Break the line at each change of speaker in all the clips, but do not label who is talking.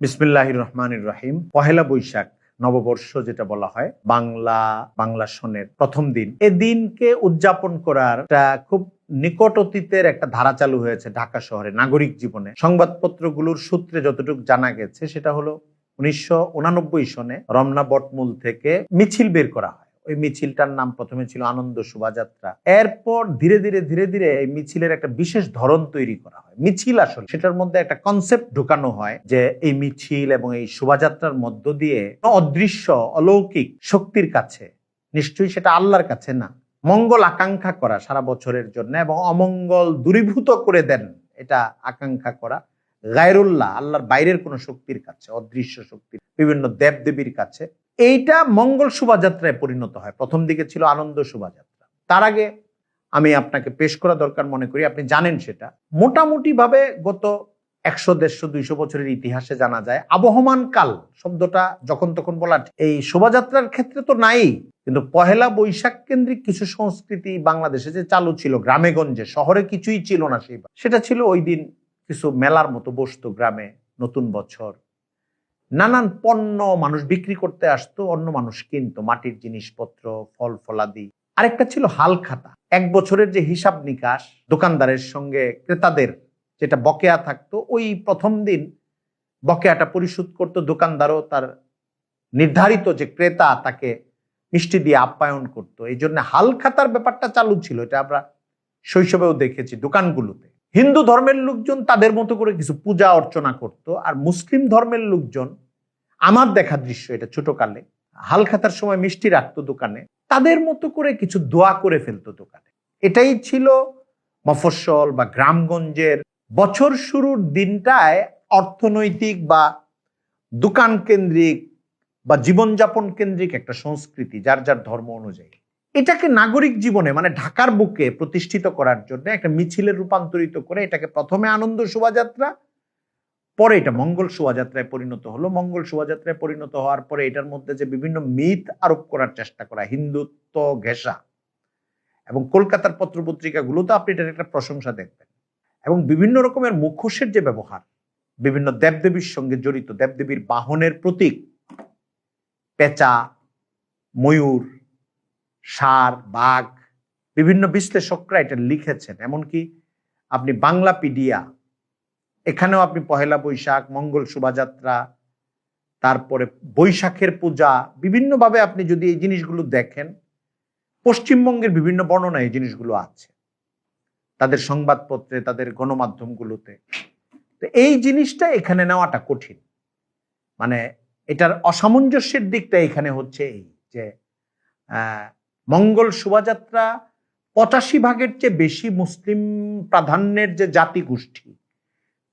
বিসমিল্লাহির রহমানির রহিম। পহেলা বৈশাখ নববর্ষ যেটা বলা হয় বাংলা সনের প্রথম দিন, এ দিনকে উদযাপন করার একটা খুব নিকট অতীতের একটা ধারা চালু হয়েছে ঢাকা শহরে নাগরিক জীবনে। সংবাদপত্রগুলোর সূত্রে যতটুকু জানা গেছে সেটা হলো 1989 সনে রমনা বটমূল থেকে মিছিল বের করা হয়। ওই মিছিলটার নাম প্রথমে ছিল আনন্দ শোভাযাত্রা। এরপর ধীরে ধীরে এই মিছিলের একটা বিশেষ ধরন তৈরি করা হয়। মিছিল আসলে সেটার মধ্যে একটা কনসেপ্ট ঢুকানো হয় যে এই মিছিল এবং এই শোভাযাত্রার মধ্য দিয়ে অদৃশ্য অলৌকিক শক্তির কাছে, নিশ্চয়ই সেটা আল্লাহর কাছে না, মঙ্গল আকাঙ্ক্ষা করা সারা বছরের জন্য এবং অমঙ্গল দূরীভূত করে দেন, এটা আকাঙ্ক্ষা করা গায়রুল্লাহ, আল্লাহর বাইরের কোন শক্তির কাছে, অদৃশ্য শক্তির বিভিন্ন দেবদেবীর কাছে, এইটা মঙ্গল শোভাযাত্রায় পরিণত হয়। প্রথম দিকে ছিল আনন্দ শোভাযাত্রা। তার আগে আমি আপনাকে পেশ করা দরকার মনে করি, আপনি জানেন সেটা মোটামুটি ভাবে গত 100, 150, 200 বছরের ইতিহাসে জানা যায় আবহমান কাল শব্দটা যখন তখন বলা এই শোভাযাত্রার ক্ষেত্রে তো নাই, কিন্তু পহেলা বৈশাখ কেন্দ্রিক কিছু সংস্কৃতি বাংলাদেশে যে চালু ছিল গ্রামে গঞ্জে, শহরে কিছুই ছিল না সেটা ছিল ওই দিন কিছু মেলার মতো বসতো গ্রামে। নতুন বছর নানান পণ্য মানুষ বিক্রি করতে আসতো, অন্য মানুষ কিনতো, মাটির জিনিসপত্র, ফল ফলাদি। আরেকটা ছিল হাল খাতা, এক বছরের যে হিসাব নিকাশ দোকানদারের সঙ্গে ক্রেতাদের যেটা বকেয়া থাকতো, ওই প্রথম দিন বকেয়াটা পরিশোধ করতো দোকানদারও, তার নির্ধারিত যে ক্রেতা তাকে মিষ্টি দিয়ে আপ্যায়ন করতো। এই জন্য হাল খাতার ব্যাপারটা চালু ছিল, এটা আমরা শৈশবেও দেখেছি দোকানগুলোতে। হিন্দু ধর্মের লোকজন তাদের মতো করে কিছু পূজা অর্চনা করত, আর মুসলিম ধর্মের লোকজন, আমার দেখা দৃশ্য এটা ছোটকালে, হালখাতার সময় মিষ্টি রাখতো দোকানে, তাদের মতো করে কিছু দোয়া করে ফেলতো দোকানে। এটাই ছিল মফস্বল বা গ্রামগঞ্জের বছর শুরুর দিনটায় অর্থনৈতিক বা দোকান কেন্দ্রিক বা জীবনযাপন কেন্দ্রিক একটা সংস্কৃতি, যার যার ধর্ম অনুযায়ী। এটাকে নাগরিক জীবনে মানে ঢাকার বুকে প্রতিষ্ঠিত করার জন্য একটা মিছিলের রূপান্তরিত করে এটাকে প্রথমে আনন্দ শোভাযাত্রা, পরে এটা মঙ্গল শোভাযাত্রায় পরিণত হলো। মঙ্গল শোভাযাত্রায় পরিণত হওয়ার পরে এটার মধ্যে যে বিভিন্ন মিথ আরোপ করার চেষ্টা করা, হিন্দুত্ব ঘেঁষা, এবং কলকাতার পত্রপত্রিকাগুলোতে আপনি এটার একটা প্রশংসা দেখবেন, এবং বিভিন্ন রকমের মুখোশের যে ব্যবহার, বিভিন্ন দেবদেবীর সঙ্গে জড়িত, দেবদেবীর বাহনের প্রতীক, পেঁচা, ময়ূর, ষাঁড়, বাঘ, বিভিন্ন বিশ্লেষকরা এটা লিখেছেন। এমনকি আপনি বাংলাপিডিয়া, এখানেও আপনি পহেলা বৈশাখ, মঙ্গল শোভাযাত্রা, তারপরে বৈশাখের পূজা, বিভিন্নভাবে আপনি যদি এই জিনিসগুলো দেখেন, পশ্চিমবঙ্গের বিভিন্ন বর্ণনা এই জিনিসগুলো আছে তাদের সংবাদপত্রে, তাদের গণমাধ্যমগুলোতে। তো এই জিনিসটা এখানে নেওয়াটা কঠিন, মানে এটার অসামঞ্জস্যের দিকটা এখানে হচ্ছে এই যে মঙ্গল শোভাযাত্রা 85% চেয়ে বেশি মুসলিম প্রাধান্যের যে জাতিগোষ্ঠী,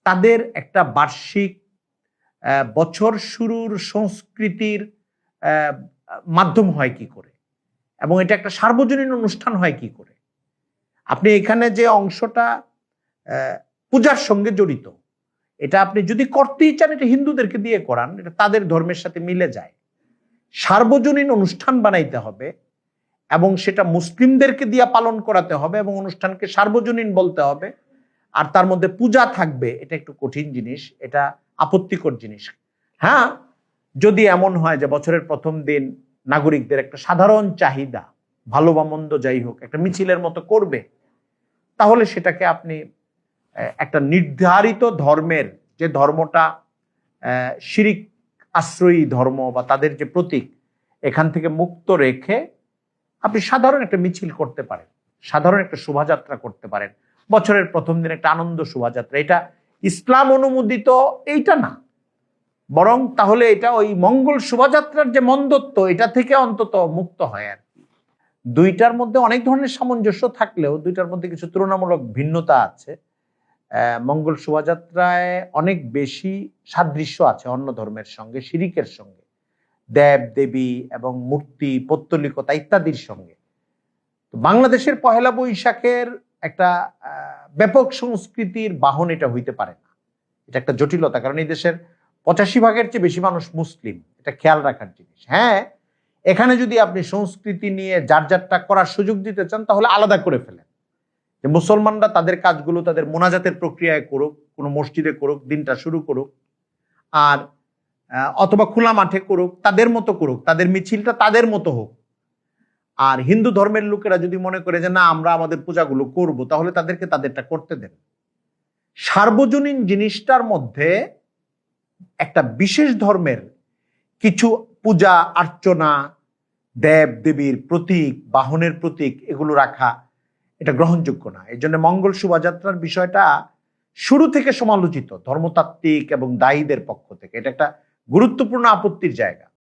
তাদের একটা বার্ষিক বছর শুরুর সংস্কৃতির মাধ্যম হয় কি করে, এবং এটা একটা সার্বজনীন অনুষ্ঠান হয় কি করে। আপনি এখানে যে অংশটা পূজার সঙ্গে জড়িত, এটা আপনি যদি করতেই চান, এটা হিন্দুদেরকে দিয়ে করান, এটা তাদের ধর্মের সাথে মিলে যায়। সার্বজনীন অনুষ্ঠান বানাইতে হবে এবং সেটা মুসলিমদেরকে দিয়ে পালন করাতে হবে এবং অনুষ্ঠানকে সার্বজনীন বলতে হবে, আর তার মধ্যে পূজা থাকবে, এটা একটু কঠিন জিনিস, এটা আপত্তিকর জিনিস। হ্যাঁ, যদি এমন হয় যে বছরের প্রথম দিন নাগরিকদের একটা সাধারণ চাহিদা, ভালো বা মন্দ যাই হোক, একটা মিছিলের মতো করবে, তাহলে সেটাকে আপনি একটা নির্ধারিত ধর্মের, যে ধর্মটা শিরিক আশ্রয়ী ধর্ম বা তাদের যে প্রতীক, এখান থেকে মুক্ত রেখে আপনি সাধারণ একটা মিছিল করতে পারেন, সাধারণ একটা শোভাযাত্রা করতে পারেন। বছরের প্রথম দিন একটা আনন্দ শোভাযাত্রা, এটা ইসলাম অনুমোদিত এইটা না, বরং তাহলে এটা ওই মঙ্গল শোভাযাত্রার যে মন্দত্ব, এটা থেকে অন্তত মুক্ত হয় আর কি। দুইটার মধ্যে অনেক ধরনের সামঞ্জস্য থাকলেও দুইটার মধ্যে কিছু তুলনামূলক ভিন্নতা আছে। মঙ্গল শোভাযাত্রায় অনেক বেশি সাদৃশ্য আছে অন্য ধর্মের সঙ্গে, শিরিকের সঙ্গে, দেব দেবী এবং মূর্তি, পৌত্তলিকতা ইত্যাদির সঙ্গে। বাংলাদেশের পহেলা বৈশাখের একটা ব্যাপক সংস্কৃতির বাহন এটা হইতে পারে না, এটা একটা জটিলতা, কারণ এই দেশের 85% চেয়ে বেশি মানুষ মুসলিম, এটা খেয়াল রাখার জিনিস। হ্যাঁ, এখানে যদি আপনি সংস্কৃতি নিয়ে যার যারটা করার সুযোগ দিতে চান, তাহলে আলাদা করে ফেলেন, যে মুসলমানরা তাদের কাজগুলো তাদের মোনাজাতের প্রক্রিয়ায় করুক, কোনো মসজিদে করুক, দিনটা শুরু করুক, আর অথবা খোলা মাঠে করুক, তাদের মতো করুক, তাদের মিছিলটা তাদের মতো হোক। আর হিন্দু ধর্মের লোকেরা যদি মনে করে যে না আমরা আমাদের পূজাগুলো করব, তাহলে তাদেরকে তাদেরটা করতে দেন। সার্বজনীন জিনিসটার মধ্যে একটা বিশেষ ধর্মের কিছু পূজা অর্চনা, দেব দেবীর প্রতীক, বাহনের প্রতীক এগুলো রাখা এটা গ্রহণযোগ্য না। এই জন্য মঙ্গল শোভাযাত্রার বিষয়টা শুরু থেকে সমালোচিত ধর্মতাত্ত্বিক এবং দায়ীদের পক্ষ থেকে। এটা একটা গুরুত্বপূর্ণ আপত্তির জায়গা।